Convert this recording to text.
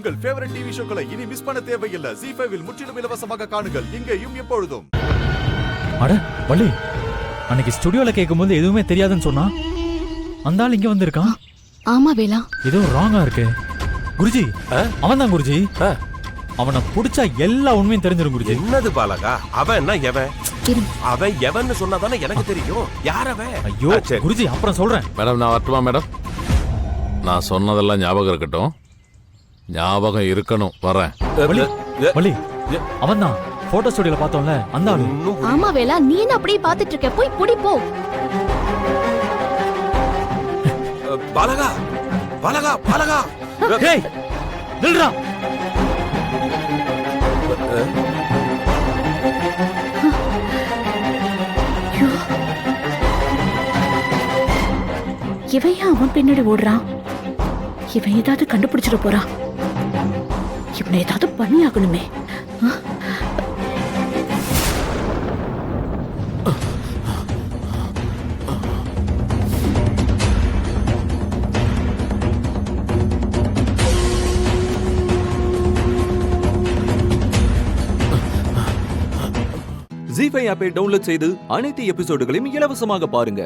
உங்கள் favourite TV ஷோக்களை இனி miss பண்ண தேவையில்லை. ZEE5 இல் முற்றிலும் இலவசமாக காணுங்கள். இங்கேயும் எப்பொழுதும். அட வள்ளி, அன்னைக்கு ஸ்டுடியோல கேட்கும்போது எதுவுமே தெரியாதுன்னு சொன்னா, அந்த ஆள் இங்க வந்திருக்கான். ஆமா வேலா, ஏதோ ராங்கா இருக்கு. குருஜி, அவன் தான் குருஜி. அவனை புடிச்சா எல்லா உண்மையும் தெரிஞ்சிடும் குருஜி. என்னது பாலகா, அவன் என்ன எவன்? அவன் எவன்னு சொன்னாதானே எனக்கு தெரியும். யார் அவன்? ஐயோ குருஜி, அப்புறம் சொல்றேன். மேடம், நான் வரட்டுமா மேடம்? நான் சொன்னதெல்லாம் ஞாபகம் இருக்கட்டும். ஞாபகம் இருக்கணும். வரேன். வள்ளி, வள்ளி, அவன் தான் போட்டோ ஸ்டுடியோல பார்த்தோம்ல அந்த ஆளு. ஆமா வேலா, நீ என்ன அப்படியே பாத்துட்டு இருக்க? போய் புடி போ. பாலகா, பாலகா, பாலகா. ஏய், நில்றா. இவன் ஏன் அவன் பின்னாடி ஓடுறான்? இவன் ஏதாவது கண்டுபிடிச்சிட போறான். இவனை ஏதாவது பண்ணி ஆகணுமே. ZEE5 ஆப்பை டவுன்லோட் செய்து அனைத்து எபிசோடுகளையும் இலவசமாக பாருங்க.